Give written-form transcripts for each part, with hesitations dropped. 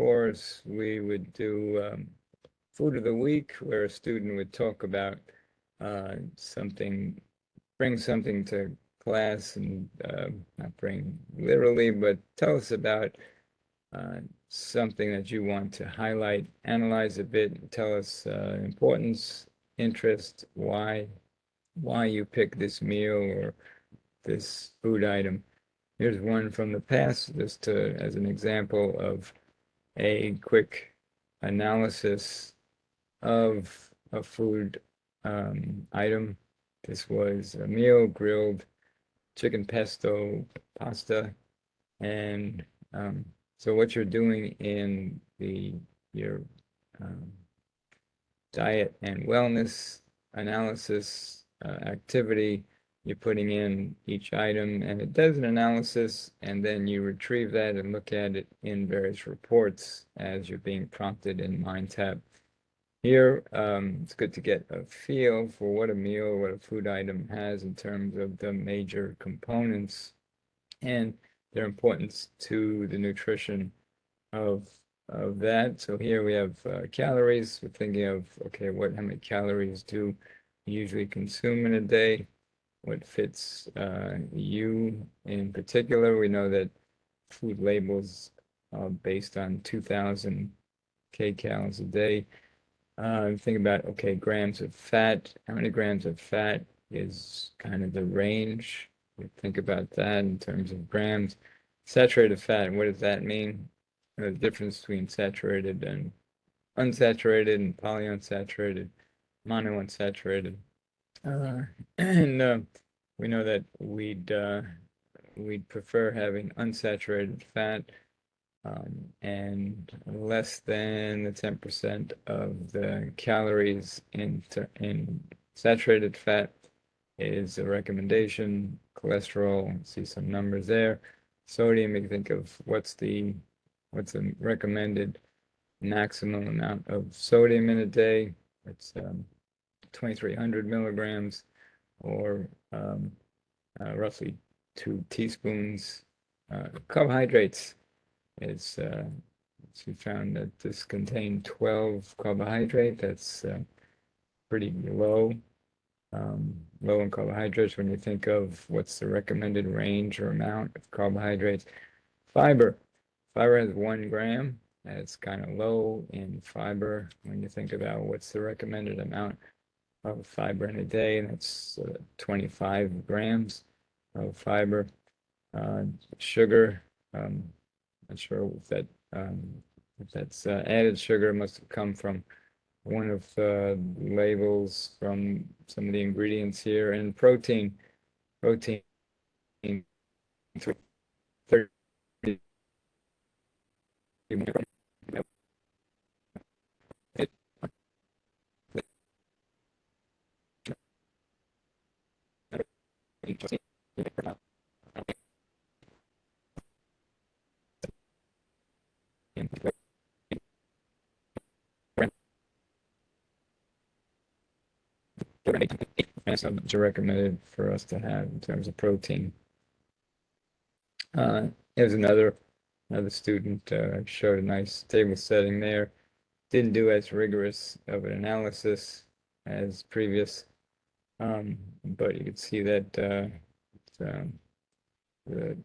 course, we would do Food of the Week, where a student would talk about something, bring something to class and not bring literally, but tell us about something that you want to highlight, analyze a bit, tell us importance, interest, why you pick this meal or this food item. Here's one from the past, just as an example of a quick analysis of a food item. This was a meal, grilled chicken pesto pasta, and so what you're doing in your um, diet and wellness analysis activity, you're putting in each item and it does an analysis, and then you retrieve that and look at it in various reports as you're being prompted in MindTap. Here, it's good to get a feel for what a meal, what a food item has in terms of the major components and their importance to the nutrition of that. So here we have calories. We're thinking of, okay, how many calories do you usually consume in a day? What fits you in particular? We know that food labels are based on 2,000 kcals a day. Think about, okay, grams of fat. How many grams of fat is kind of the range? We think about that in terms of grams. Saturated fat, what does that mean? The difference between saturated and unsaturated and polyunsaturated, monounsaturated. And we know that we'd prefer having unsaturated fat and less than the 10% of the calories in saturated fat is a recommendation. Cholesterol, see some numbers there. Sodium, you think of what's the recommended maximum amount of sodium in a day. It's 2,300 milligrams, or roughly 2 teaspoons. Carbohydrates, it's we found that this contained 12 carbohydrate. That's pretty low. Low in carbohydrates when you think of what's the recommended range or amount of carbohydrates. Fiber has 1 gram. That's kind of low in fiber when you think about what's the recommended amount of fiber in a day, and that's 25 grams of fiber. Sugar, not sure if that's added sugar. It must have come from one of the labels from some of the ingredients here. And protein 30 which are recommended for us to have in terms of protein. Here's another student showed a nice table setting there. Didn't do as rigorous of an analysis as previous, but you can see that the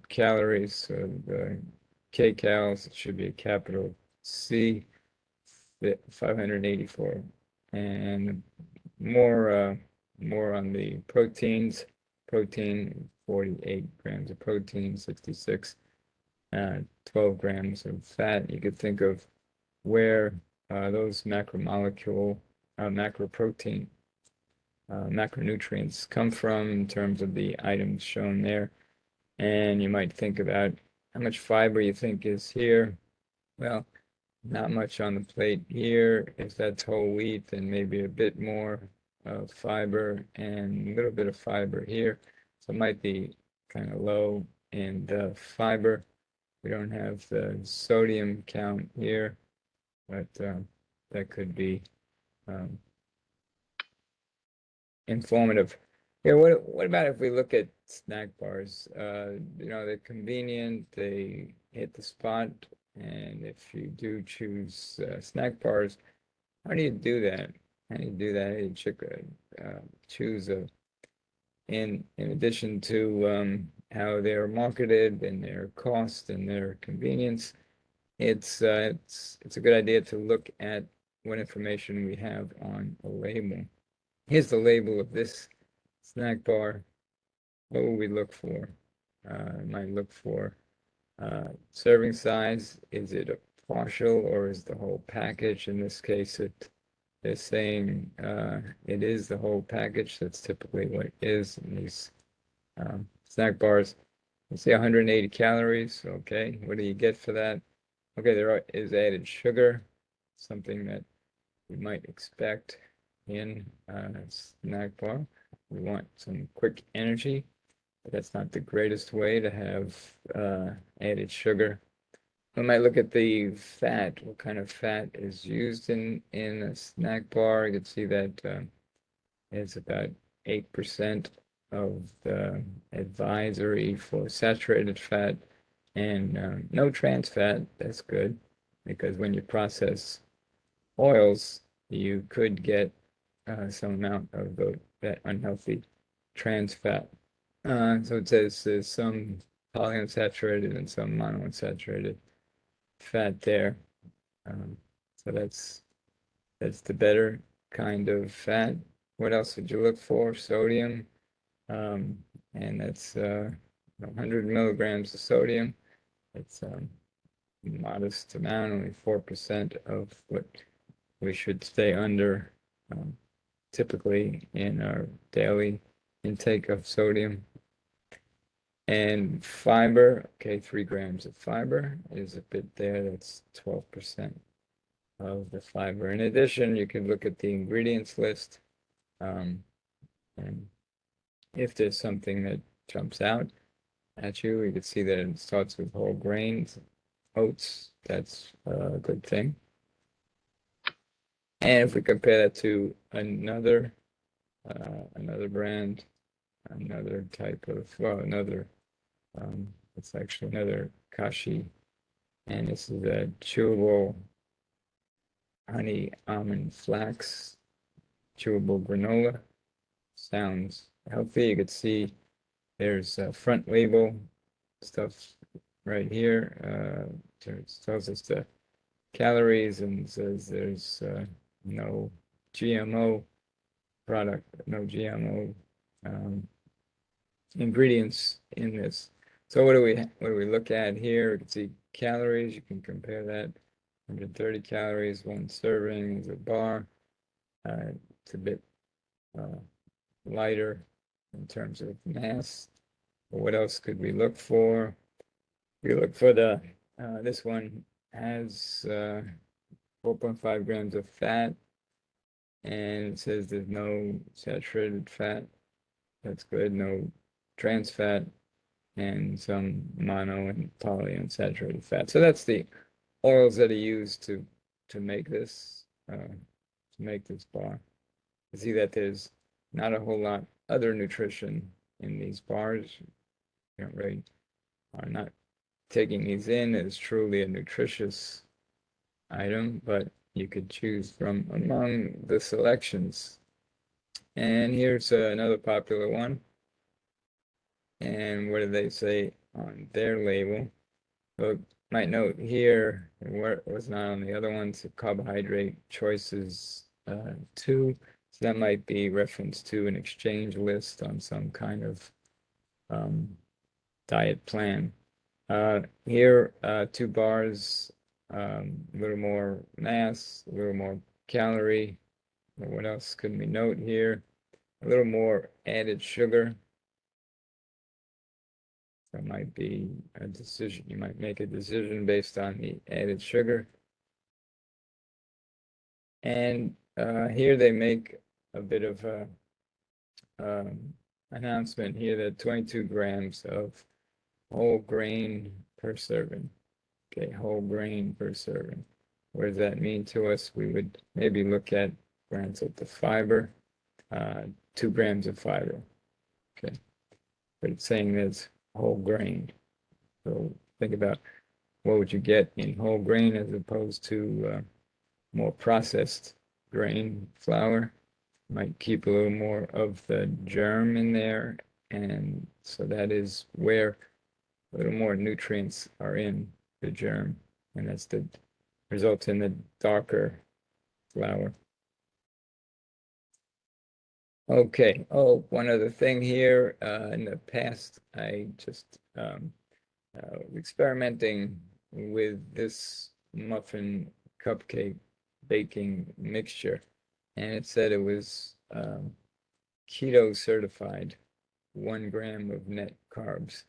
calories, the kcals, it should be a capital C, 584, and more on the proteins. Protein, 48 grams of protein, 66, 12 grams of fat. You could think of where those macromolecule, macroprotein, macronutrients come from in terms of the items shown there. And you might think about how much fiber you think is here. Well, not much on the plate here. If that's whole wheat, then maybe a bit more of fiber and a little bit of fiber here. So it might be kind of low in the fiber. We don't have the sodium count here, but that could be informative. Yeah, what about if we look at snack bars? They're convenient, they hit the spot, And if you do choose snack bars, how do you do that? How do you do that? You choose in addition to how they're marketed and their cost and their convenience, it's a good idea to look at what information we have on a label. Here's the label of this snack bar. What will we look for? Might look for serving size. Is it a partial or is the whole package? In this case, it is saying it is the whole package. That's typically what it is in these snack bars. Let's say 180 calories. Okay, what do you get for that? Okay, there is added sugar, something that you might expect in a snack bar. We want some quick energy, but that's not the greatest way to have added sugar. We might look at the fat. What kind of fat is used in a snack bar? You can see that it's about 8% of the advisory for saturated fat and no trans fat. That's good because when you process oils, you could get some amount of that unhealthy trans fat. So it says there's some polyunsaturated and some monounsaturated fat there. So that's the better kind of fat. What else would you look for? Sodium, and that's 100 milligrams of sodium. It's a modest amount, only 4% of what we should stay under typically in our daily intake of sodium. And fiber, okay, 3 grams of fiber is a bit there. That's 12% of the fiber. In addition, you can look at the ingredients list. And if there's something that jumps out at you, you can see that it starts with whole grains, oats. That's a good thing. And if we compare that to another brand, another type of, well, it's actually another CHE, and this is a chewable honey almond flax, chewable granola. Sounds healthy. You could see there's a front label stuff right here. It tells us the calories and says there's no GMO product, no GMO ingredients in this. So what do we look at here? You can see calories. You can compare that. 130 calories, one serving is a bar. It's a bit lighter in terms of mass. But what else could we look for? We look for this one has 4.5 grams of fat, and it says there's no saturated fat. That's good. No trans fat and some mono and polyunsaturated fat. So that's the oils that are used to make this bar. You see that there's not a whole lot other nutrition in these bars. You don't really are not taking these in as truly a nutritious item, but you could choose from among the selections. And here's another popular one. And what do they say on their label? Well, might note here, what was not on the other ones, carbohydrate choices 2. So that might be reference to an exchange list on some kind of diet plan. Here, 2 bars, a little more mass, a little more calorie. What else could we note here? A little more added sugar. That might be a decision. You might make a decision based on the added sugar. And here they make a bit of a announcement here that 22 grams of whole grain per serving. Okay, whole grain per serving. What does that mean to us? We would maybe look at grams of the fiber, 2 grams of fiber. Okay, but it's saying there's whole grain. So think about what would you get in whole grain as opposed to more processed grain flour. Might keep a little more of the germ in there, and so that is where a little more nutrients are in the germ, and that's the results in the darker flour. Okay. Oh, one other thing here. In the past, I just experimenting with this muffin cupcake baking mixture, and it said it was keto certified, 1 gram of net carbs.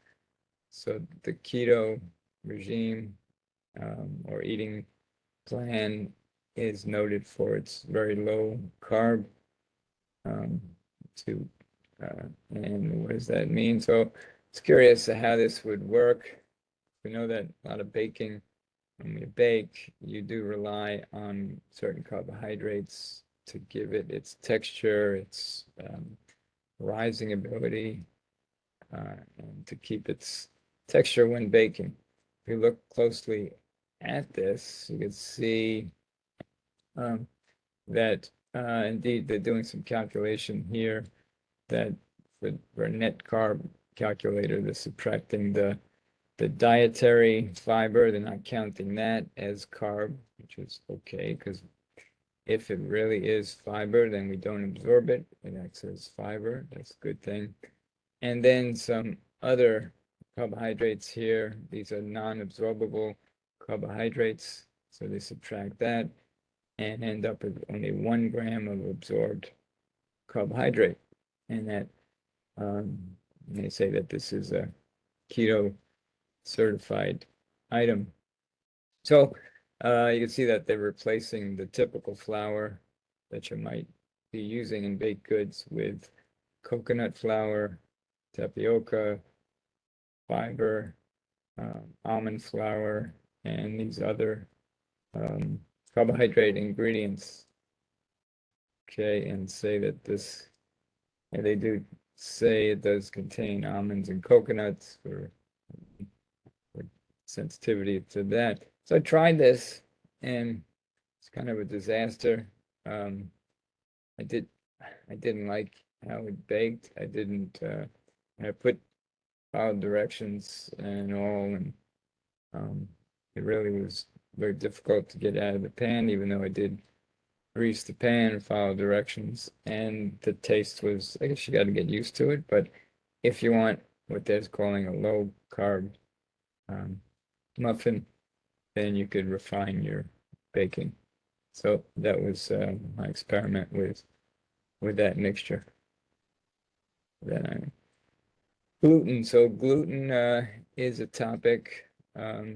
So the keto regime or eating plan is noted for its very low carb um, to and what does that mean? So it's curious how this would work. We know that a lot of baking, when you bake, you do rely on certain carbohydrates to give it its texture, its rising ability, and to keep its texture when baking. If you look closely at this, you can see that indeed they're doing some calculation here that for a net carb calculator, they're subtracting the dietary fiber. They're not counting that as carb, which is okay, because if it really is fiber, then we don't absorb it. It acts as fiber. That's a good thing. And then some other carbohydrates here. These are non-absorbable carbohydrates. So they subtract that and end up with only 1 gram of absorbed carbohydrate. And that they say that this is a keto certified item. So you can see that they're replacing the typical flour that you might be using in baked goods with coconut flour, tapioca, fiber, almond flour, and these other carbohydrate ingredients. Okay, and say that this, and they do say it does contain almonds and coconuts for sensitivity to that. So I tried this, and it's kind of a disaster. I didn't like how it baked. I followed directions and all, and it really was very difficult to get out of the pan, even though I did grease the pan and follow directions. And the taste was, I guess you got to get used to it. But if you want what they're calling a low carb muffin, then you could refine your baking. So that was my experiment with that mixture. Then gluten. So gluten is a topic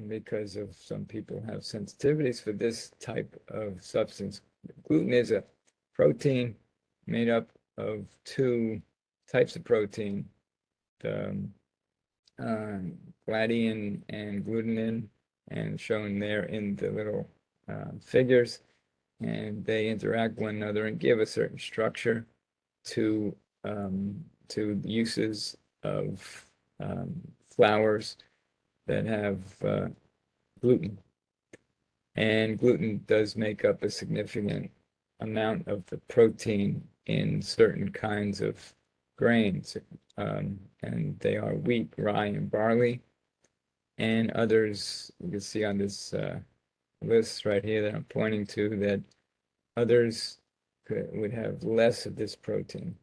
because of some people have sensitivities for this type of substance. Gluten is a protein made up of 2 types of protein, the gliadin and glutenin, and shown there in the little figures. And they interact one another and give a certain structure to uses of flours that have gluten. And gluten does make up a significant amount of the protein in certain kinds of grains, and they are wheat, rye, and barley. And others, you can see on this list right here that I'm pointing to, that others would have less of this protein.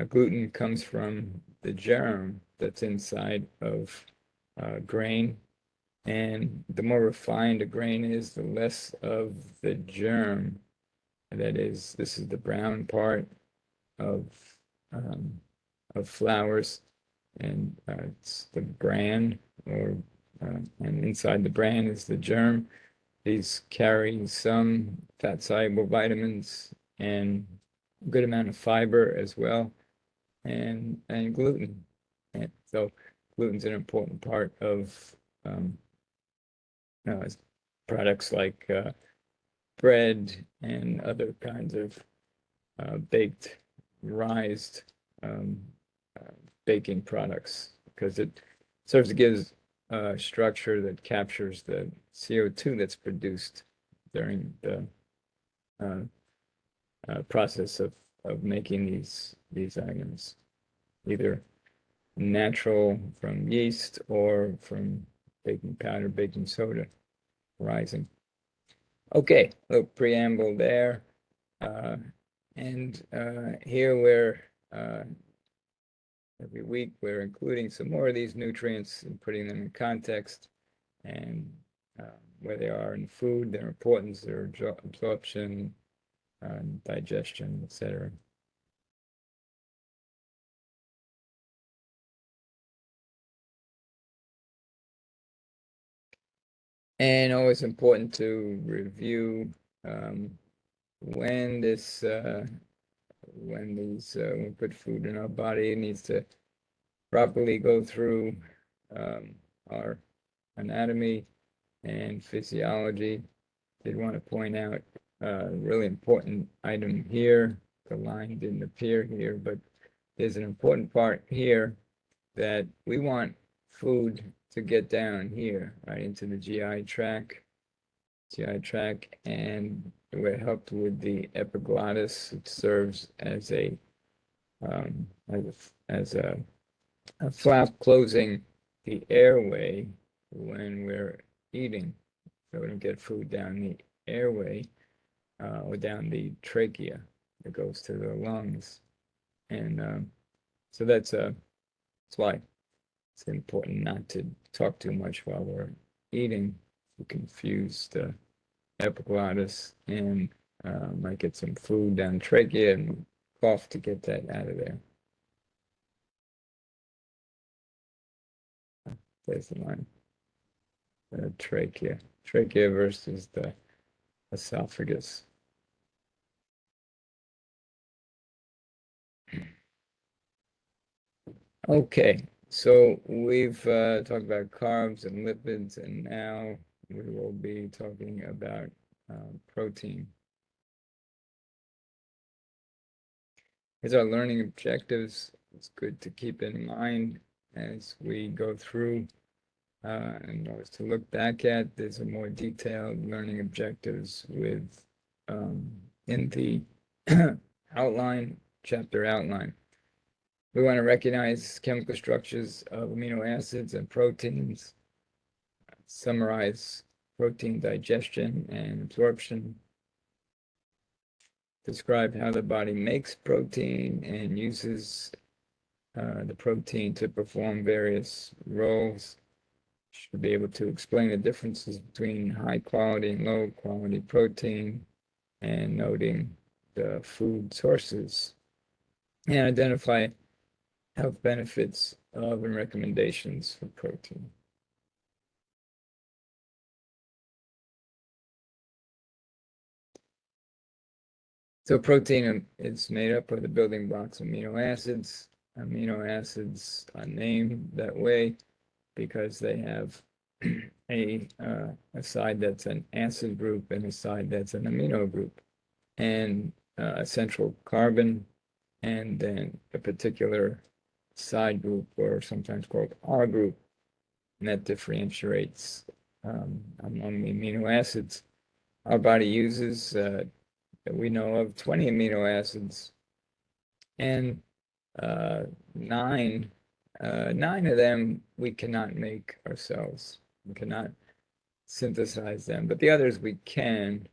Gluten comes from the germ that's inside of grain. And the more refined a grain is, the less of the germ. That is, this is the brown part of flours, and it's the bran, and inside the bran is the germ. These carry some fat-soluble vitamins and a good amount of fiber as well, and gluten. And so gluten's an important part of products like bread and other kinds of baked, rised baking products, because it serves to give structure that captures the CO2 that's produced during the uh, process of making these items, either natural from yeast or from baking powder, baking soda rising. Okay, a little preamble there. And here every week we're including some more of these nutrients and putting them in context and where they are in food, their importance, their absorption, digestion, etc. And always important to review um, when when we put food in our body, it needs to properly go through our anatomy and physiology. Did want to point out a really important item here. The line didn't appear here, but there's an important part here that we want food to get down here, right into the GI tract, and we're helped with the epiglottis. It serves as um, as a flap closing the airway when we're eating, so we don't get food down the airway or down the trachea that goes to the lungs, and so that's why it's important not to talk too much while we're eating. We confuse the epiglottis and might get some food down the trachea and cough to get that out of there. There's the line. The trachea versus the esophagus. Okay, so we've talked about carbs and lipids, and now we will be talking about protein. Here's our learning objectives. It's good to keep in mind as we go through and always to look back at. There's a more detailed learning objectives with in the outline, chapter outline. We want to recognize chemical structures of amino acids and proteins, summarize protein digestion and absorption, describe how the body makes protein and uses the protein to perform various roles. Should be able to explain the differences between high quality and low quality protein and noting the food sources and identify health benefits of and recommendations for protein. So protein is made up of the building blocks of amino acids. Amino acids are named that way because they have a side that's an acid group and a side that's an amino group, and a central carbon, and then a particular side group, or sometimes called R group, and that differentiates among the amino acids. Our body uses, that we know of, 20 amino acids, and uh, nine, nine of them we cannot make ourselves. We cannot synthesize them, but the others we can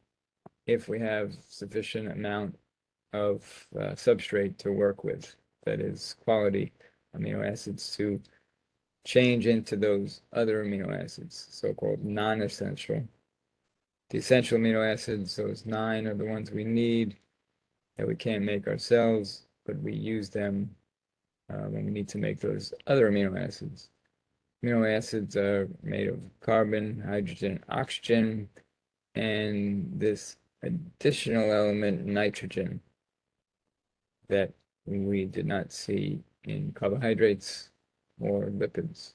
if we have sufficient amount of substrate to work with, that is quality amino acids, to change into those other amino acids, so-called non-essential. The essential amino acids, those 9, are the ones we need that we can't make ourselves, but we use them when we need to make those other amino acids. Amino acids are made of carbon, hydrogen, oxygen, and this additional element, nitrogen, that we did not see in carbohydrates or lipids.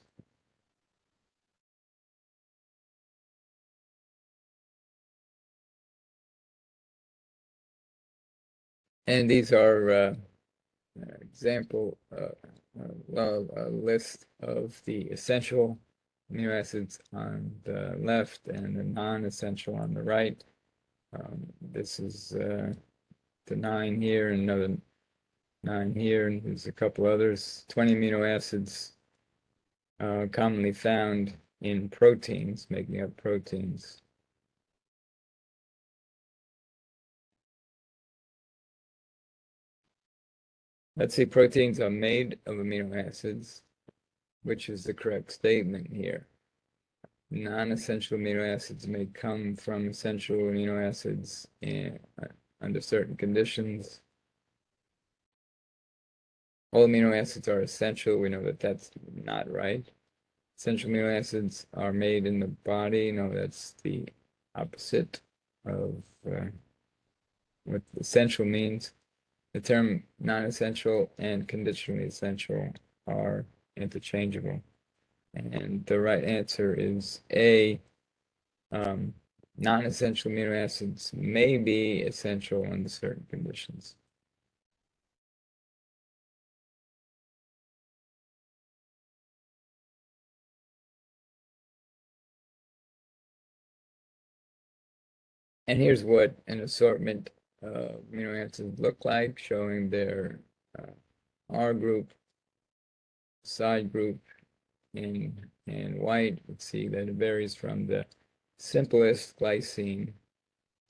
And these are example, well, a list of the essential amino acids on the left and the non-essential on the right. This is the 9 here and another 9 here, and there's a couple others. 20 amino acids commonly found in proteins, making up proteins. Let's see, proteins are made of amino acids, which is the correct statement here. Non-essential amino acids may come from essential amino acids under certain conditions. All amino acids are essential. We know that that's not right. Essential amino acids are made in the body. No, that's the opposite of what essential means. The term non-essential and conditionally essential are interchangeable. And the right answer is A. Non-essential amino acids may be essential under certain conditions. And here's what an assortment of amino acids look like, showing their R group, side group in white. Let's see that it varies from the simplest glycine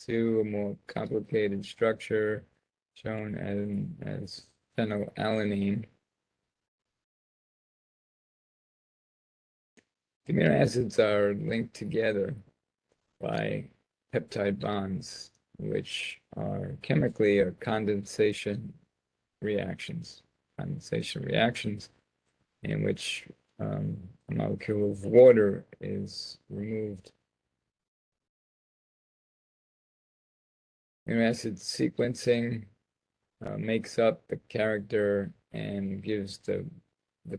to a more complicated structure shown as phenylalanine. The amino acids are linked together by peptide bonds, which are chemically or condensation reactions in which a molecule of water is removed. Amino acid sequencing makes up the character and gives the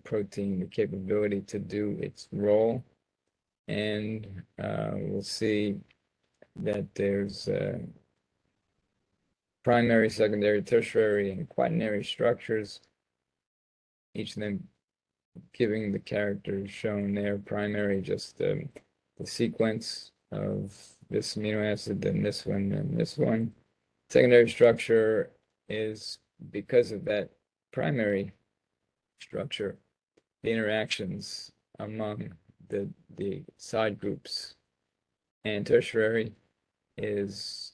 protein the capability to do its role. And we'll see that there's primary, secondary, tertiary, and quaternary structures, each of them giving the characters shown there. Primary, just the sequence of this amino acid, then this one, then this one. Secondary structure is because of that primary structure, the interactions among the side groups. And tertiary is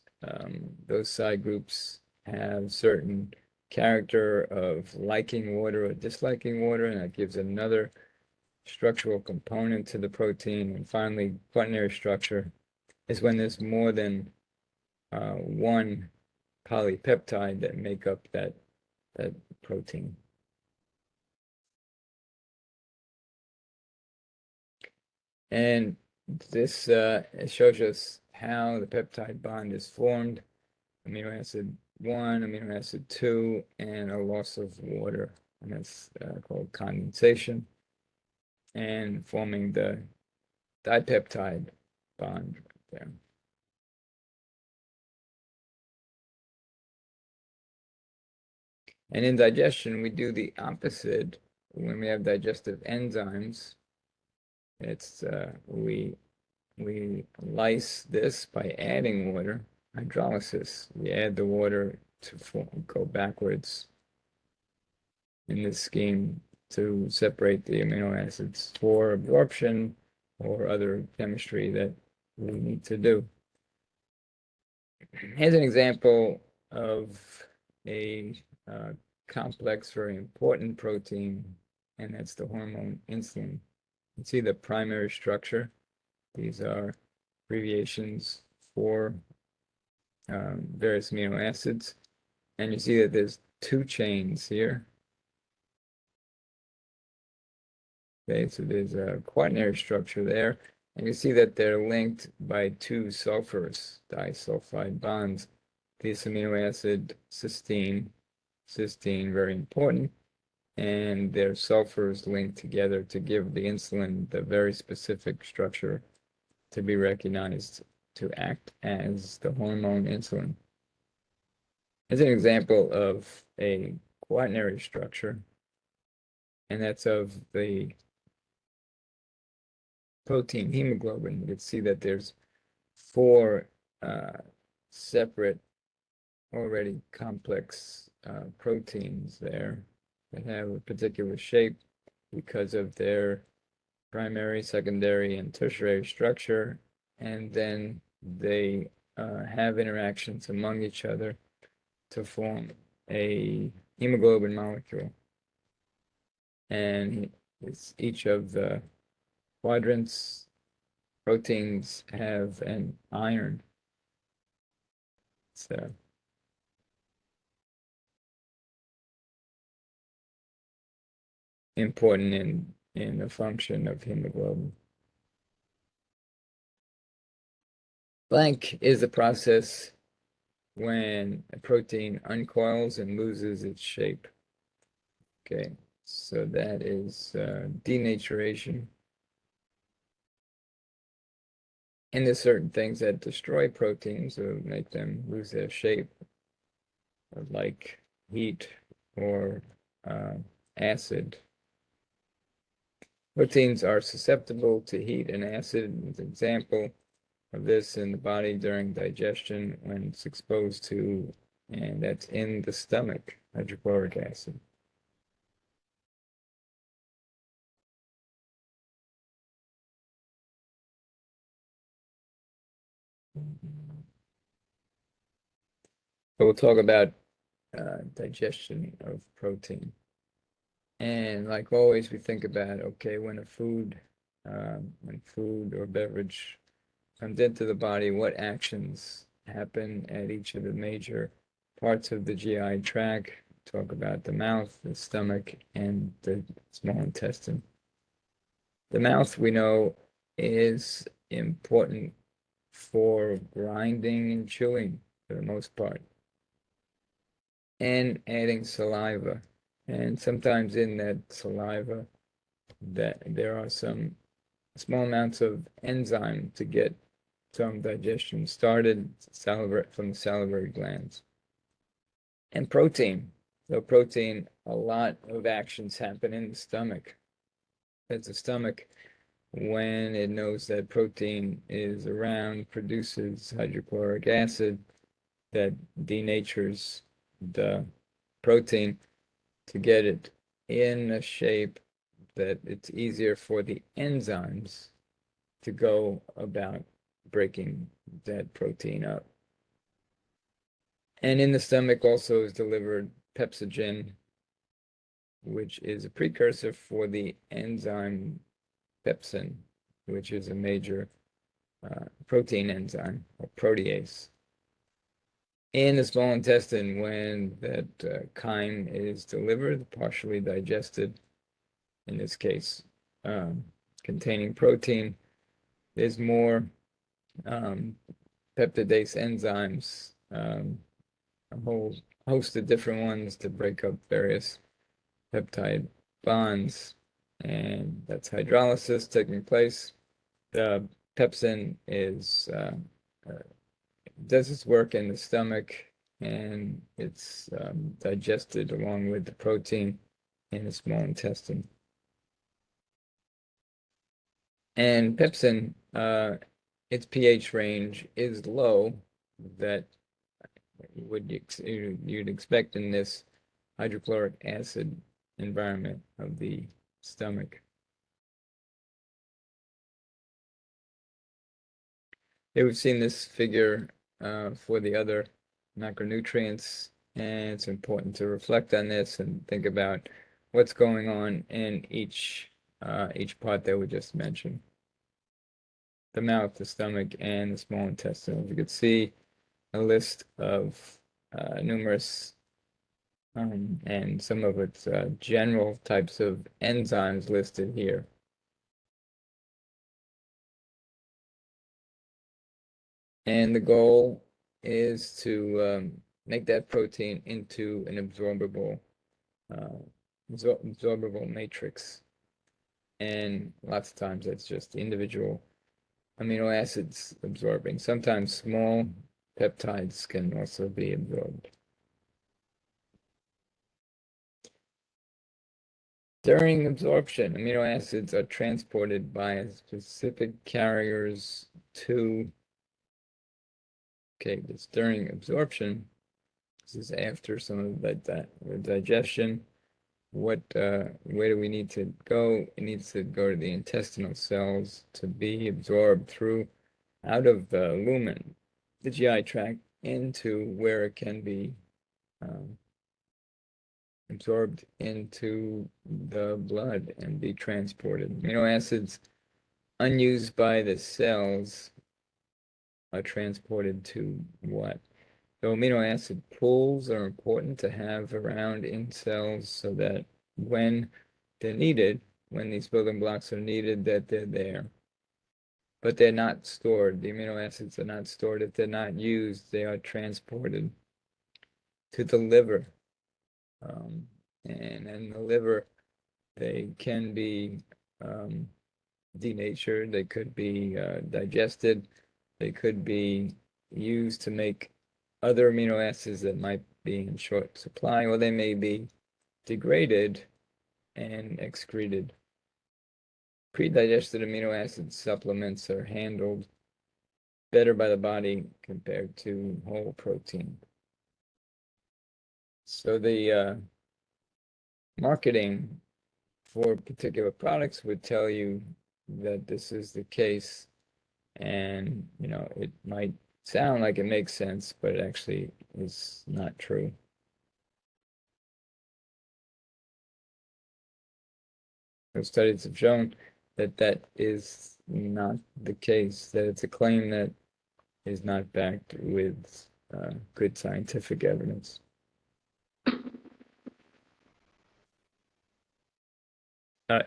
those side groups have certain character of liking water or disliking water, and that gives another structural component to the protein. And finally, quaternary structure is when there's more than one polypeptide that make up that protein. And this shows us how the peptide bond is formed. Amino acid 1, amino acid 2, and a loss of water. And that's called condensation. And forming the dipeptide bond right there. And in digestion, we do the opposite. When we have digestive enzymes, it's we lyse this by adding water. Hydrolysis. We add the water to go backwards in this scheme to separate the amino acids for absorption or other chemistry that we need to do. Here's an example of a complex, very important protein, and that's the hormone insulin. You can see the primary structure. These are abbreviations for various amino acids. And you see that there's 2 chains here. Okay, so there's a quaternary structure there. And you see that they're linked by 2 sulfurs, disulfide bonds. This amino acid, cysteine, very important. And their sulfurs linked together to give the insulin the very specific structure to be recognized to act as the hormone insulin. As an example of a quaternary structure, and that's of the protein hemoglobin, you can see that there's four separate already complex proteins there that have a particular shape because of their primary, secondary, and tertiary structure, and then they have interactions among each other to form a hemoglobin molecule. And it's each of the quadrants proteins have an iron. So important in the function of hemoglobin. Blank is the process when a protein uncoils and loses its shape. Okay, so that is denaturation. And there's certain things that destroy proteins or make them lose their shape, like heat or acid. Proteins are susceptible to heat and acid. An example of this in the body during digestion when it's exposed to, and that's in the stomach, hydrochloric acid. So we'll talk about digestion of protein. And like always, we think about, okay, when food or beverage comes into the body, what actions happen at each of the major parts of the GI tract. Talk about the mouth, the stomach, and the small intestine. The mouth, we know, is important for grinding and chewing for the most part, and adding saliva. And sometimes in that saliva, that there are some small amounts of enzyme to get some digestion started from the salivary glands. And protein. So protein, a lot of actions happen in the stomach. As the stomach, when it knows that protein is around, produces hydrochloric acid that denatures the protein to get it in a shape that it's easier for the enzymes to go about breaking that protein up. And in the stomach also is delivered pepsinogen, which is a precursor for the enzyme pepsin, which is a major protein enzyme or protease. In the small intestine, when that chyme is delivered, partially digested, in this case, containing protein, there's more peptidase enzymes, a whole host of different ones to break up various peptide bonds, and that's hydrolysis taking place. The pepsin does its work in the stomach, and it's digested along with the protein in the small intestine. And pepsin, its pH range is low, that you'd expect in this hydrochloric acid environment of the stomach. We've seen this figure for the other macronutrients, and it's important to reflect on this and think about what's going on in each part that we just mentioned. The mouth, the stomach, and the small intestine. You could see a list of numerous and some of its general types of enzymes listed here. And the goal is to make that protein into an absorbable matrix. And lots of times that's just individual amino acids absorbing. Sometimes small peptides can also be absorbed. During absorption, amino acids are transported by specific carriers to, okay, this during absorption, this is after some of the digestion. Where do we need to go? It needs to go to the intestinal cells to be absorbed through out of the lumen, the GI tract, into where it can be um, absorbed into the blood and be transported. Amino acids unused by the cells are transported to what? So amino acid pools are important to have around in cells so that when they're needed, when these building blocks are needed, that they're there. But they're not stored. The amino acids are not stored. If they're not used, they are transported to the liver. And in the liver, they can be denatured, they could be digested, they could be used to make other amino acids that might be in short supply, or they may be degraded and excreted. Pre-digested amino acid supplements are handled better by the body compared to whole protein. So the marketing for particular products would tell you that this is the case, and it might sound like it makes sense, but it actually is not true. Those studies have shown that that is not the case, that it's a claim that is not backed with good scientific evidence.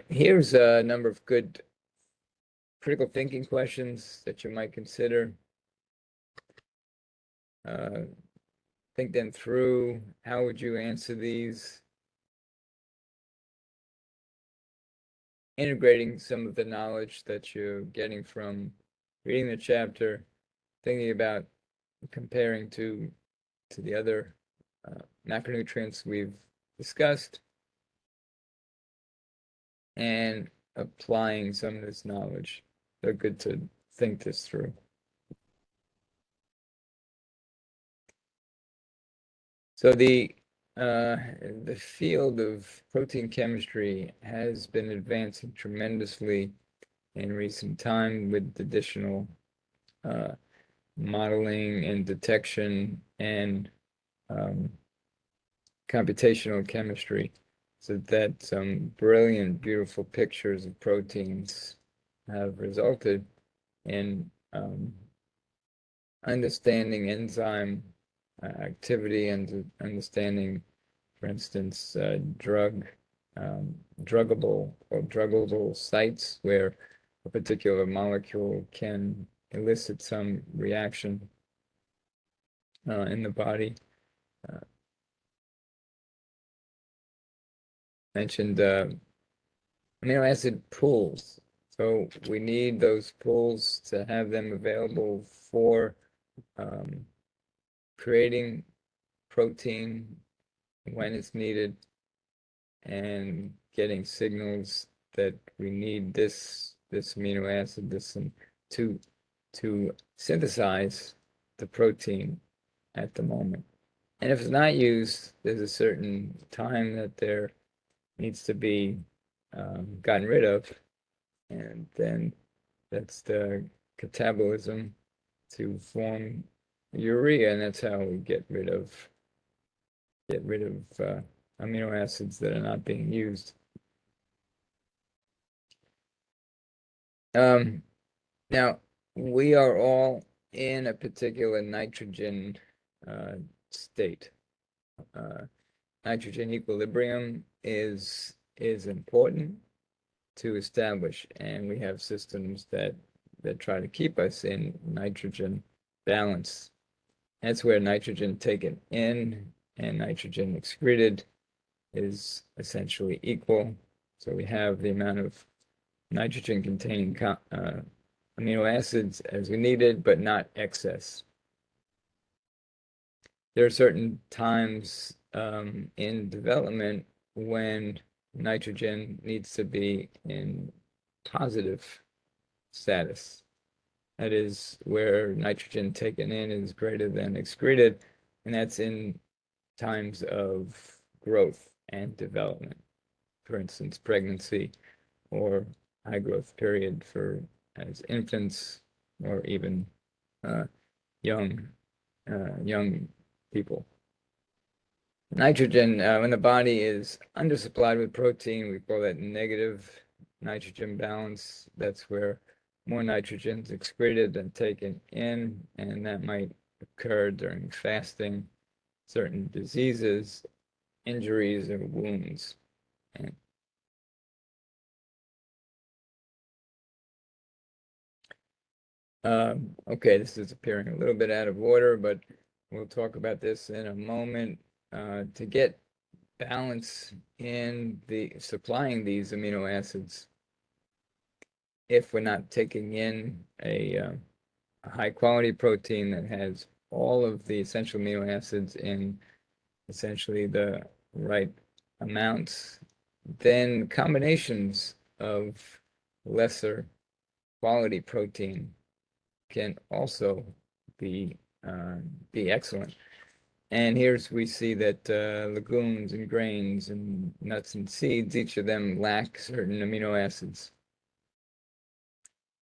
Here's a number of good critical thinking questions that you might consider. Think them through. How would you answer these? Integrating some of the knowledge that you're getting from reading the chapter, thinking about comparing to the other macronutrients we've discussed, and applying some of this knowledge. They're good to think this through. So the field of protein chemistry has been advancing tremendously in recent time with additional modeling and detection and computational chemistry, so that some brilliant, beautiful pictures of proteins have resulted in understanding enzyme activity and understanding, for instance, druggable or druggable sites where a particular molecule can elicit some reaction in the body. Mentioned amino acid pools. So we need those pools to have them available for creating protein when it's needed and getting signals that we need this amino acid, to synthesize the protein at the moment. And if it's not used, there's a certain time that there needs to be gotten rid of, and then that's the catabolism to form urea, and that's how we get rid of amino acids that are not being used. Now, we are all in a particular nitrogen state. Nitrogen equilibrium is important to establish, and we have systems that try to keep us in nitrogen balance. That's where nitrogen taken in and nitrogen excreted is essentially equal. So we have the amount of nitrogen containing amino acids as we needed, but not excess. There are certain times in development when nitrogen needs to be in positive status. That is where nitrogen taken in is greater than excreted, and that's in times of growth and development. For instance, pregnancy or high growth period for as infants or even uh, young young people. Nitrogen, when the body is undersupplied with protein, we call that negative nitrogen balance. That's where more nitrogen is excreted than taken in, and that might occur during fasting, certain diseases, injuries, or wounds. And, okay, this is appearing a little bit out of order, but we'll talk about this in a moment. To get balance in the supplying these amino acids, if we're not taking in a high quality protein that has all of the essential amino acids in essentially the right amounts, then combinations of lesser quality protein can also be be excellent. And here's we see that legumes and grains and nuts and seeds, each of them lack certain amino acids.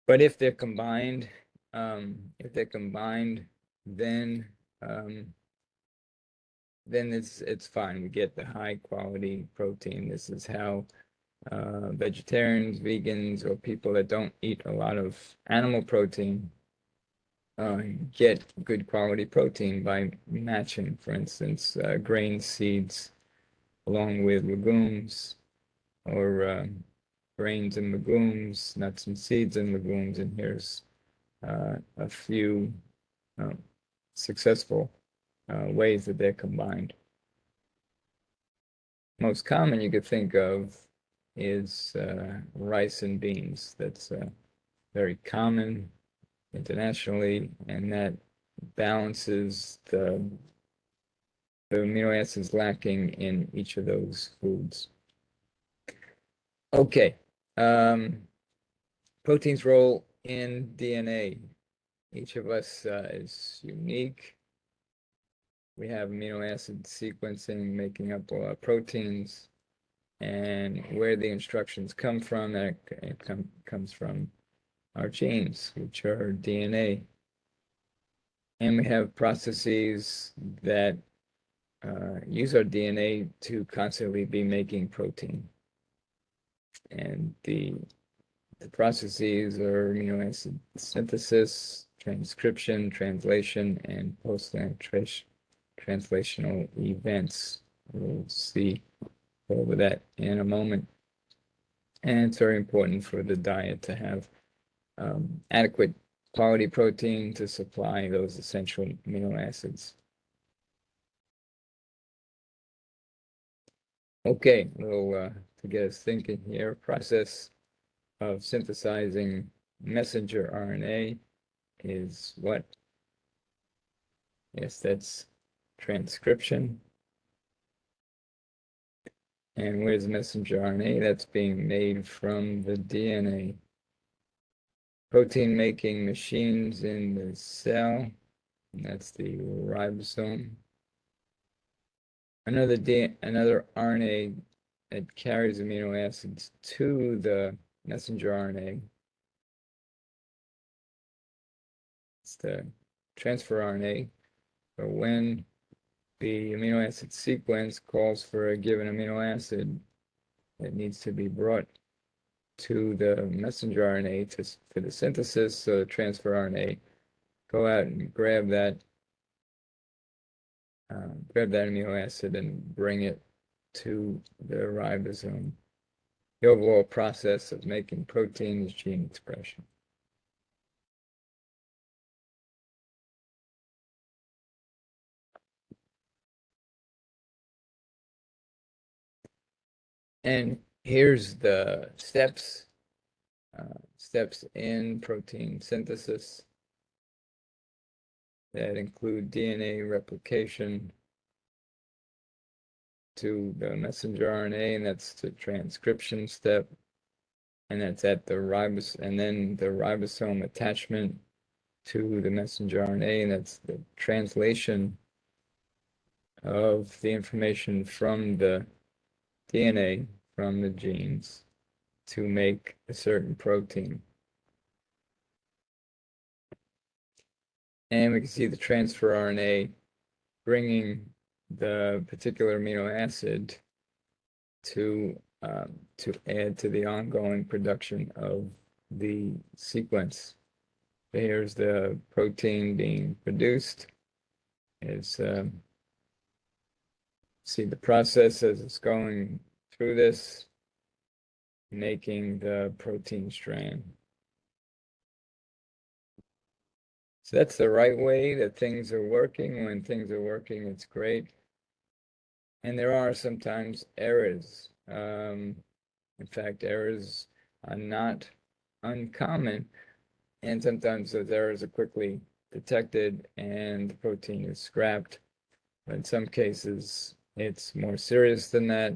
But if they're combined, then um, then it's fine. We get the high quality protein. This is how vegetarians, vegans, or people that don't eat a lot of animal protein uh, get good quality protein by matching, for instance, grain seeds along with legumes, or grains and legumes, nuts and seeds and legumes. And here's a few uh, successful ways that they're combined. Most common you could think of is rice and beans. That's very common internationally, and that balances the amino acids lacking in each of those foods. Okay. Protein's role in DNA. Each of us is unique. We have amino acid sequencing making up all our proteins, and where the instructions come from, that comes from our genes, which are DNA. And we have processes that use our DNA to constantly be making protein. And the processes are amino acid synthesis, transcription, translation, and post-translational events. We'll see over that in a moment. And it's very important for the diet to have adequate quality protein to supply those essential amino acids. Okay, well, to get us thinking here, process of synthesizing messenger RNA is what? Yes, that's transcription. And where's messenger RNA? That's being made from the DNA. Protein making machines in the cell, and that's the ribosome. Another RNA that carries amino acids to the messenger RNA. It's the transfer RNA. So when the amino acid sequence calls for a given amino acid, it needs to be brought to the messenger RNA for the synthesis. So the transfer RNA go out and grab that amino acid and bring it to the ribosome. The overall process of making protein is gene expression. And here's the steps in protein synthesis that include DNA replication, to the messenger RNA, and that's the transcription step. And that's at the ribosome, and then the ribosome attachment to the messenger RNA, and that's the translation of the information from the DNA, from the genes, to make a certain protein. And we can see the transfer RNA bringing the particular amino acid to add to the ongoing production of the sequence. Here's the protein being produced. It's see the process as it's going through this, making the protein strand. So that's the right way that things are working. When things are working, it's great. And there are sometimes errors. In fact, errors are not uncommon. And sometimes those errors are quickly detected and the protein is scrapped. But in some cases, it's more serious than that.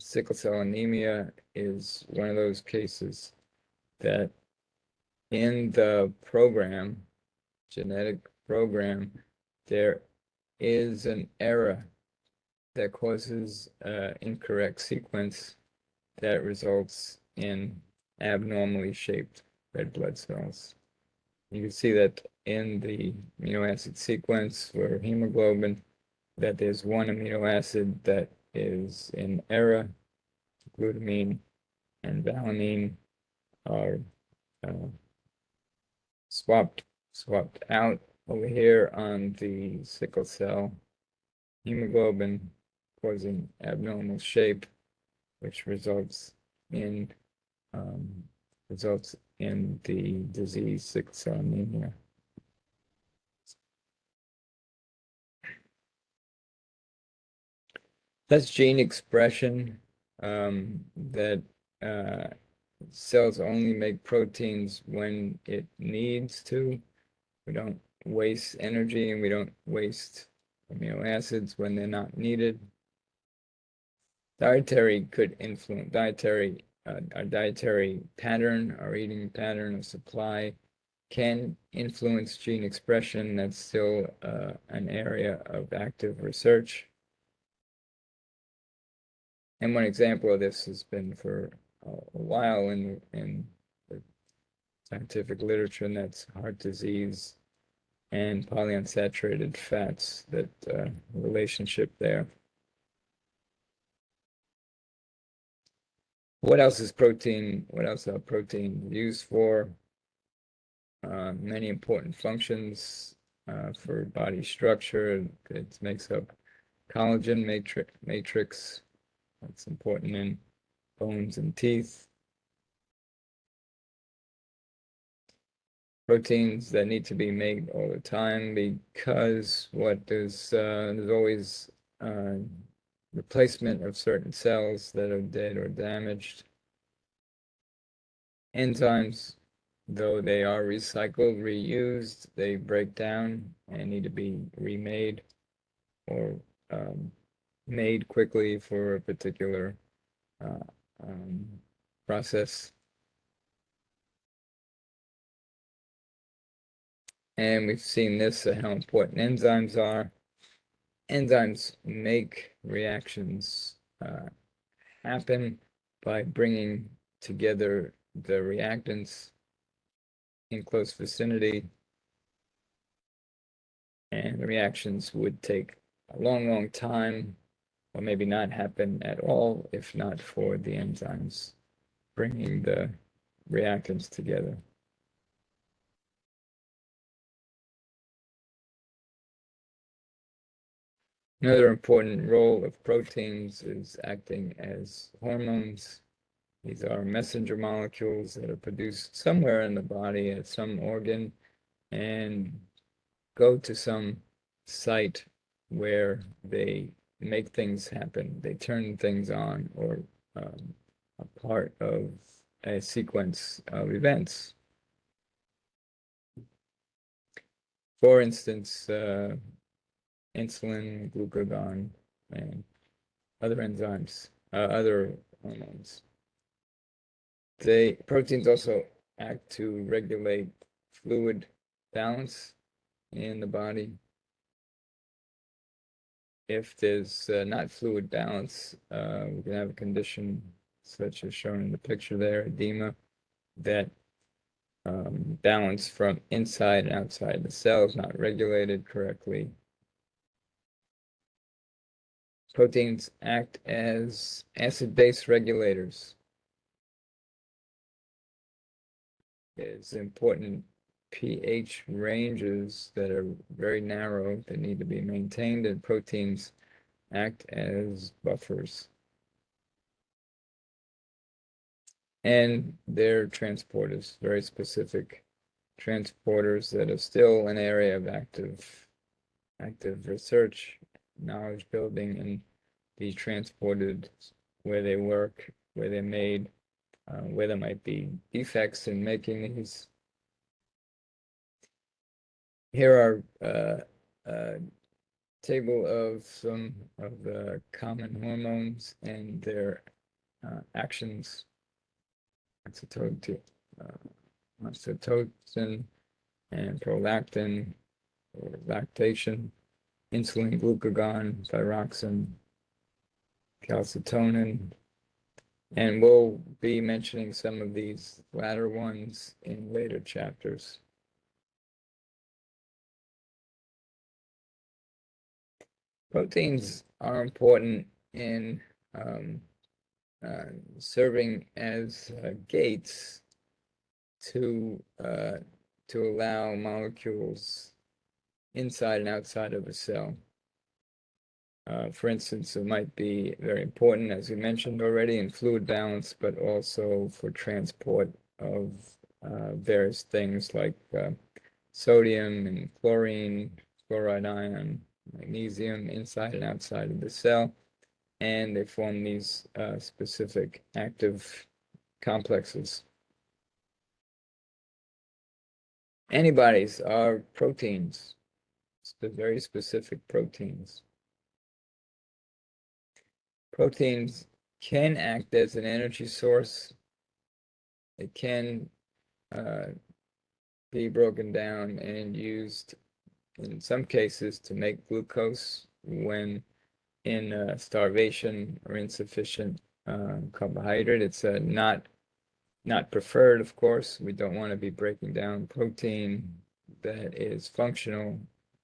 Sickle cell anemia is one of those cases that in the program, genetic program, there is an error that causes incorrect sequence that results in abnormally shaped red blood cells. You can see that in the amino acid sequence for hemoglobin, that there's one amino acid that is in error. Glutamine and valine are swapped out over here on the sickle cell hemoglobin, causing abnormal shape, which results in the disease sickle cell anemia. That's gene expression, that cells only make proteins when it needs to. We don't waste energy and we don't waste amino acids when they're not needed. Dietary could influence our dietary pattern, our eating pattern, or supply can influence gene expression. That's still an area of active research. And one example of this has been for a while in the scientific literature, and that's heart disease and polyunsaturated fats, that relationship there. What else are proteins used for? Many important functions for body structure. It makes up collagen matrix. That's important in bones and teeth. Proteins that need to be made all the time, because there's always replacement of certain cells that are dead or damaged. Enzymes, though they are recycled, reused, they break down and need to be remade or made quickly for a particular process. And we've seen this, how important enzymes are. Enzymes make reactions happen by bringing together the reactants in close vicinity. And the reactions would take a long time, or maybe not happen at all, if not for the enzymes bringing the reactants together. Another important role of proteins is acting as hormones. These are messenger molecules that are produced somewhere in the body at some organ and go to some site where they make things happen. They turn things on, or a part of a sequence of events. For instance, insulin, glucagon, and other enzymes, other hormones. Proteins also act to regulate fluid balance in the body. If there's not fluid balance, we can have a condition such as shown in the picture there, edema, that balance from inside and outside the cell is not regulated correctly. Proteins act as acid-base regulators. There's important pH ranges that are very narrow that need to be maintained, and proteins act as buffers. And they're transporters, very specific transporters that are still an area of active research, knowledge building, and be transported where they work, where they're made, where there might be defects in making these. Here are a table of some of the common hormones and their actions. Oxytocin and prolactin, or lactation, insulin, glucagon, thyroxine, calcitonin, and we'll be mentioning some of these latter ones in later chapters. Proteins are important in serving as gates to allow molecules inside and outside of a cell. For instance, it might be very important, as we mentioned already, in fluid balance, but also for transport of various things like sodium and chlorine, chloride ion, magnesium inside and outside of the cell. And they form these specific active complexes. Antibodies are proteins, very specific proteins. Proteins can act as an energy source. It can be broken down and used in some cases to make glucose when in starvation or insufficient carbohydrate. It's not preferred, of course. We don't want to be breaking down protein that is functional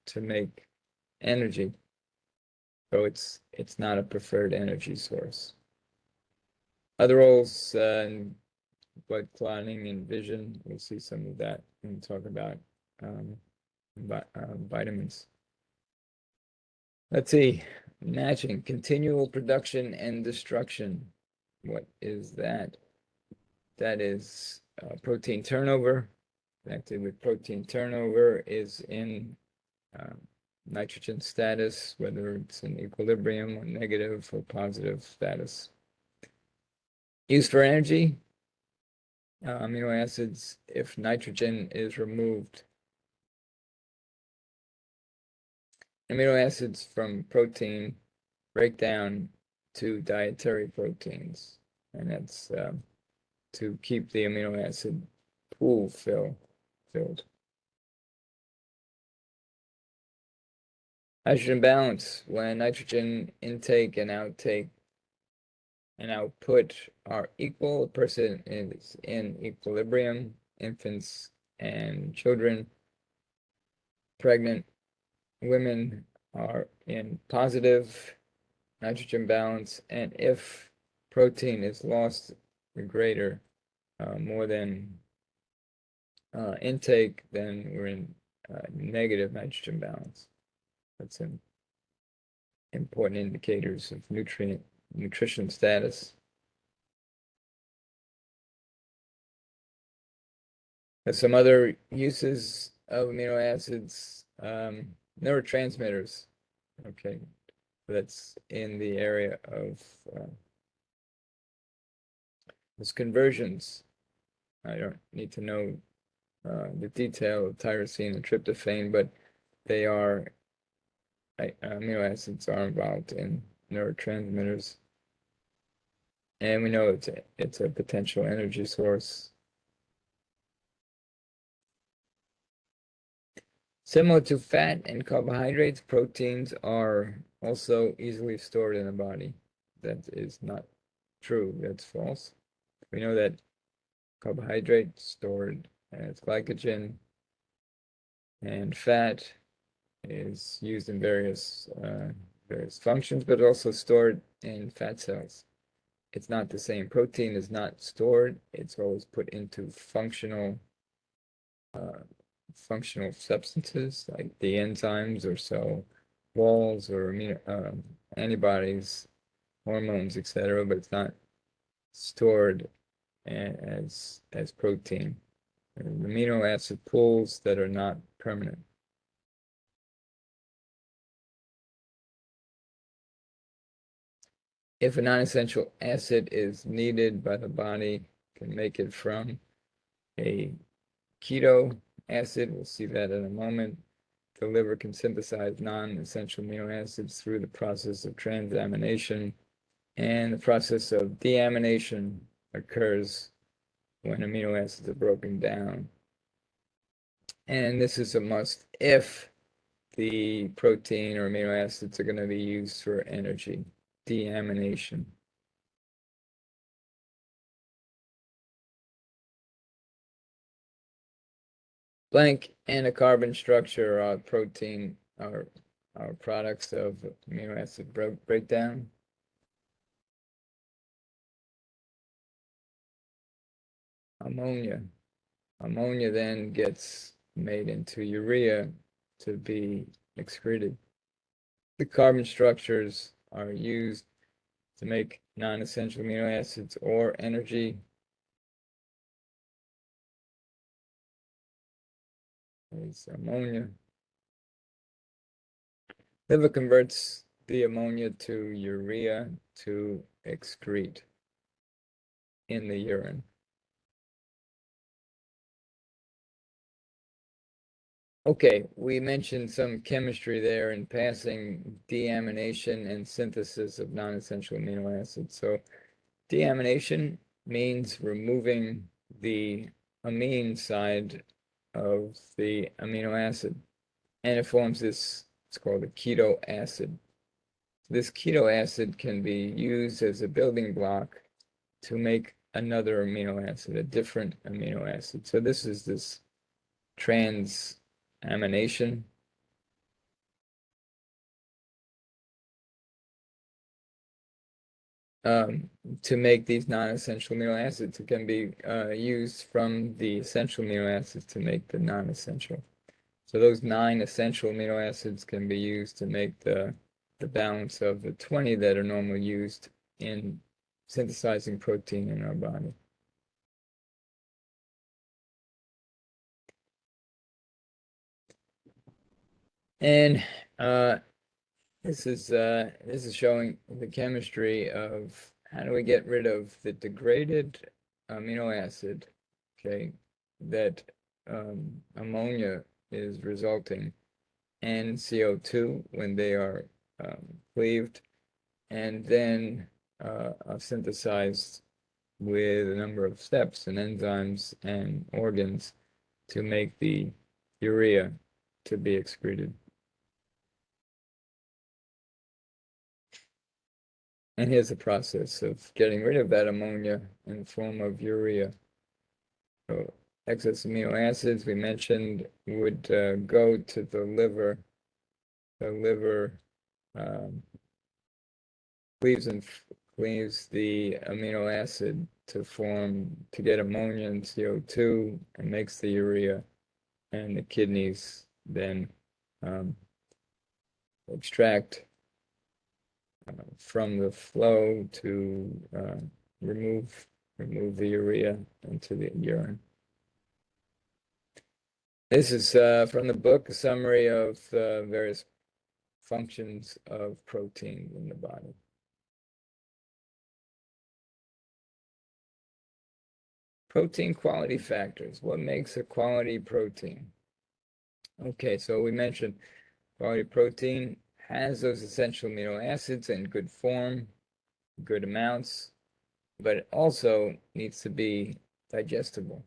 to make energy. So it's not a preferred energy source. Other roles in blood clotting and vision, we'll see some of that when we talk about vitamins. Let's see, matching, continual production and destruction. What is that? That is protein turnover. Connected with protein turnover is in nitrogen status, whether it's in equilibrium or negative or positive status. Used for energy, amino acids, if nitrogen is removed. Amino acids from protein break down to dietary proteins, and that's to keep the amino acid pool filled. Nitrogen balance, when nitrogen intake and outtake and output are equal, a person is in equilibrium. Infants and children, pregnant women are in positive nitrogen balance, and if protein is lost greater, more than intake, then we're in negative nitrogen balance. That's an important indicators of nutrition status. There's some other uses of amino acids, neurotransmitters. Okay, that's in the area of those conversions. I don't need to know the detail of tyrosine and tryptophan, but they are amino acids are involved in neurotransmitters. And we know it's a potential energy source. Similar to fat and carbohydrates, proteins are also easily stored in the body. That is not true. That's false. We know that carbohydrate stored as glycogen, and fat is used in various functions, but also stored in fat cells. It's not the same. Protein is not stored. It's always put into functional substances like the enzymes or cell walls or antibodies, hormones, etc. But it's not stored as protein. Amino acid pools that are not permanent. If a non-essential acid is needed by the body, can make it from a keto acid. We'll see that in a moment. The liver can synthesize non-essential amino acids through the process of transamination, and the process of deamination occurs when amino acids are broken down. And this is a must if the protein or amino acids are going to be used for energy, deamination. Blank and a carbon structure are protein are products of amino acid breakdown. Ammonia. Ammonia then gets made into urea to be excreted. The carbon structures are used to make non-essential amino acids or energy. Is ammonia. Liver converts the ammonia to urea to excrete in the urine. Okay, we mentioned some chemistry there in passing, deamination and synthesis of non-essential amino acids. So deamination means removing the amine side of the amino acid, and it forms this, it's called a keto acid. This keto acid can be used as a building block to make another amino acid, a different amino acid. So this is this transamination. To make these non-essential amino acids. It can be used from the essential amino acids to make the non-essential. So those 9 essential amino acids can be used to make the balance of the 20 that are normally used in synthesizing protein in our body. And this is showing the chemistry of how do we get rid of the degraded amino acid, okay, that ammonia is resulting, and CO2 when they are cleaved, and then are synthesized with a number of steps and enzymes and organs to make the urea to be excreted. And here's the process of getting rid of that ammonia in the form of urea. So excess amino acids we mentioned would go to the liver. The liver cleaves the amino acid to get ammonia and CO2 and makes the urea, and the kidneys then extract from the flow to remove the urea into the urine. This is from the book, a summary of various functions of protein in the body. Protein quality factors. What makes a quality protein? Okay, so we mentioned quality protein has those essential amino acids in good form, good amounts, but it also needs to be digestible.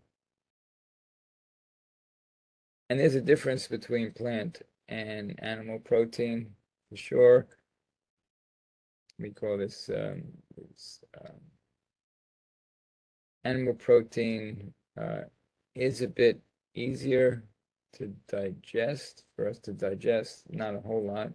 And there's a difference between plant and animal protein, for sure. We call this, animal protein is a bit easier to digest, for us to digest, not a whole lot.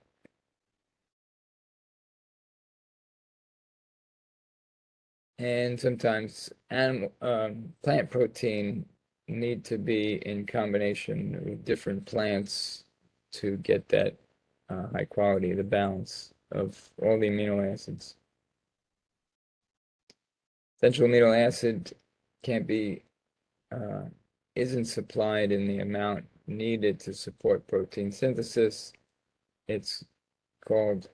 And sometimes plant protein need to be in combination with different plants to get that high quality, the balance of all the amino acids. Essential amino acid can't be, isn't supplied in the amount needed to support protein synthesis. It's called,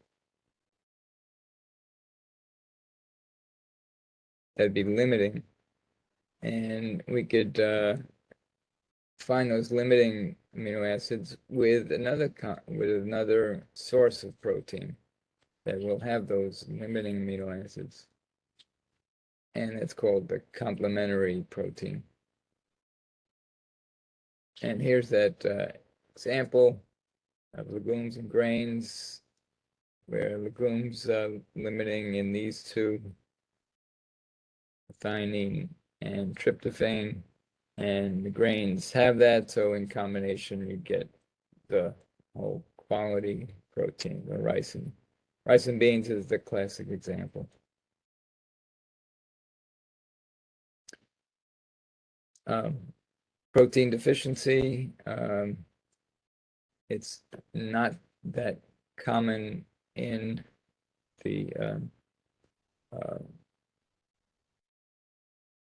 that'd be limiting. And we could find those limiting amino acids with another source of protein that will have those limiting amino acids. And it's called the complementary protein. And here's that example of legumes and grains, where legumes limiting in these two, methionine and tryptophan, and the grains have that, so in combination you get the whole quality protein, the rice and beans is the classic example. Protein deficiency, it's not that common in the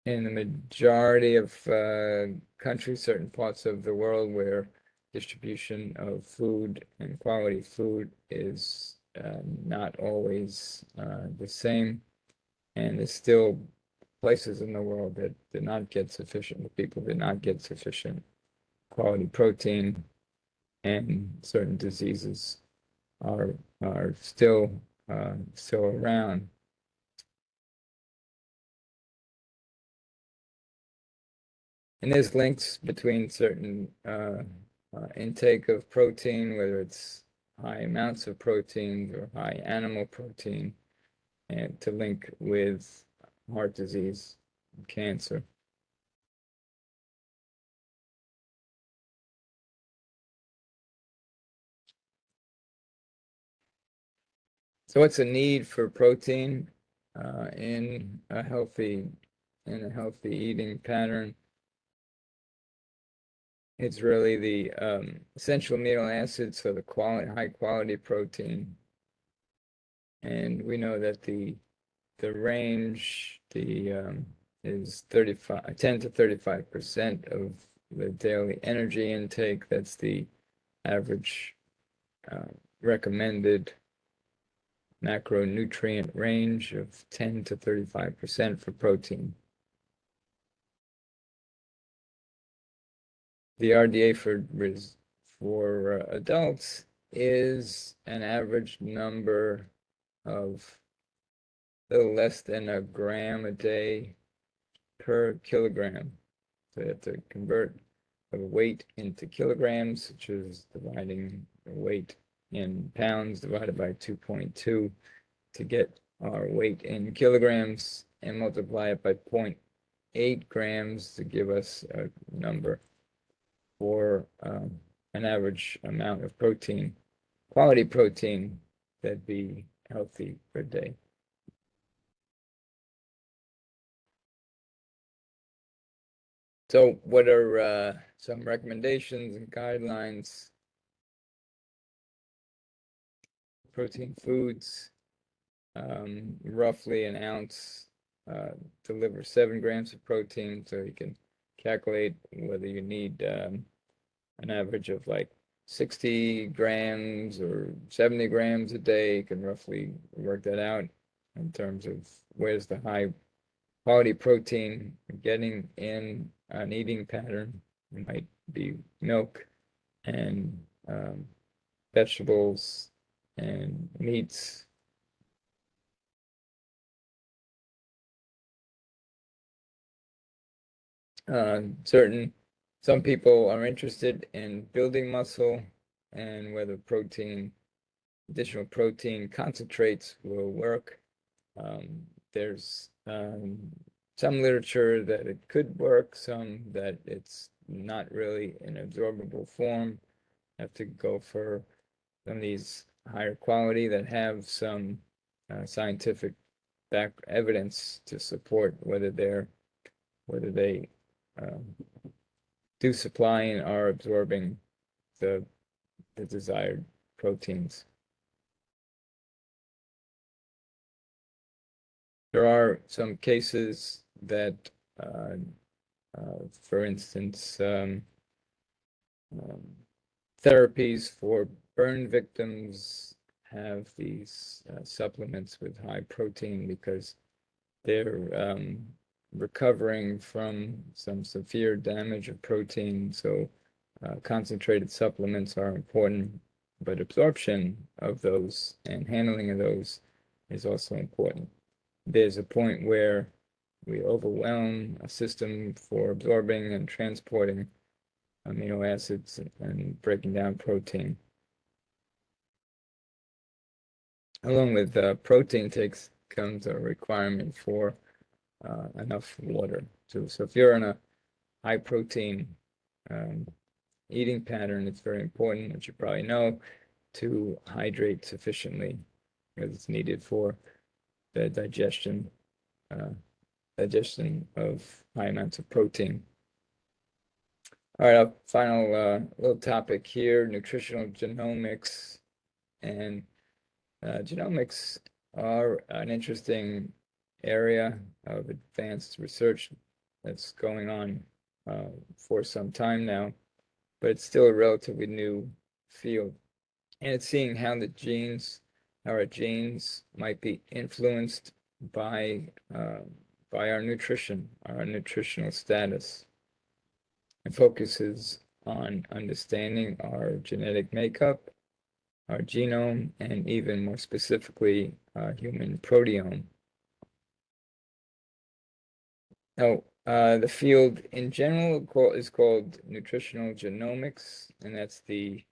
majority of countries, certain parts of the world where distribution of food and quality food is not always the same. And there's still places in the world that did not get sufficient, people did not get sufficient quality protein, and certain diseases are still around. And there's links between certain intake of protein, whether it's high amounts of protein or high animal protein, and to link with heart disease and cancer. So what's the need for protein in a healthy eating pattern? It's really the essential amino acids for the high quality protein. And we know that the range is 10 to 35% of the daily energy intake. That's the average recommended macronutrient range of 10 to 35% for protein. The RDA for adults is an average number of a little less than a gram a day per kilogram. So you have to convert the weight into kilograms, which is dividing the weight in pounds divided by 2.2 to get our weight in kilograms, and multiply it by 0.8 grams to give us a number for an average amount of protein, quality protein, that'd be healthy per day. So what are some recommendations and guidelines? Protein foods, roughly an ounce delivers 7 grams of protein, so you can calculate whether you need an average of like 60 grams or 70 grams a day. You can roughly work that out in terms of where's the high quality protein getting in an eating pattern. It might be milk and vegetables and meats. Some people are interested in building muscle and whether additional protein concentrates will work. There's some literature that it could work, some that it's not really an absorbable form. Have to go for some of these higher quality that have some scientific back evidence to support whether they do supply and are absorbing the desired proteins. There are some cases that, for instance, therapies for burn victims have these supplements with high protein because they're recovering from some severe damage of protein. So concentrated supplements are important, but absorption of those and handling of those is also important. There's a point where we overwhelm a system for absorbing and transporting amino acids and breaking down protein. Along with protein comes a requirement for enough water too. So if you're on a high protein eating pattern, it's very important, as you probably know, to hydrate sufficiently because it's needed for the digestion of high amounts of protein. All right, our final little topic here, nutritional genomics. And genomics are an interesting area of advanced research that's going on for some time now, but it's still a relatively new field. And it's seeing how our genes might be influenced by our nutrition, our nutritional status. It focuses on understanding our genetic makeup, our genome, and even more specifically, our human proteome. Now, the field in general is called nutritional genomics, and that's the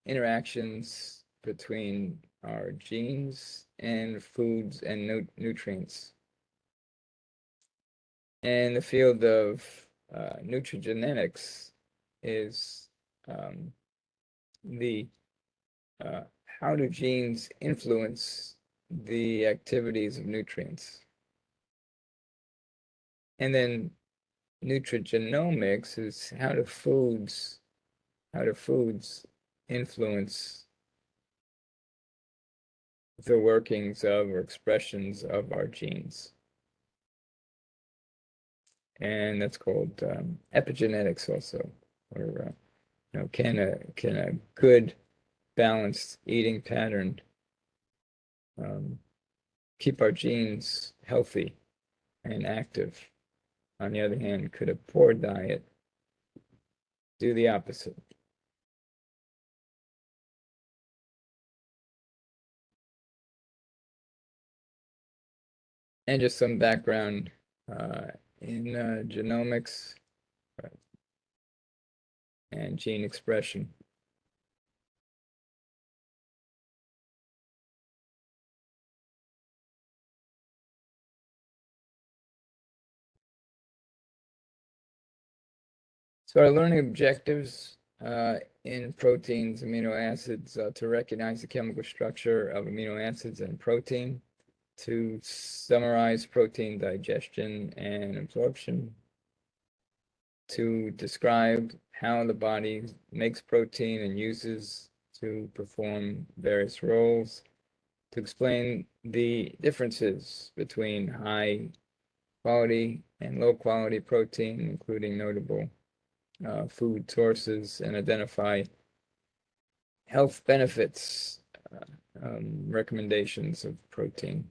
interactions between our genes and foods and nutrients. And the field of nutrigenetics is how do genes influence the activities of nutrients? And then nutrigenomics is how do foods influence the workings of or expressions of our genes? And that's called epigenetics also, or can a good balanced eating pattern keep our genes healthy and active? On the other hand, could a poor diet do the opposite? And just some background in genomics and gene expression. So our learning objectives in proteins, amino acids, to recognize the chemical structure of amino acids and protein, to summarize protein digestion and absorption, to describe how the body makes protein and uses to perform various roles, to explain the differences between high quality and low quality protein, including notable food sources, and identify health benefits, recommendations of protein.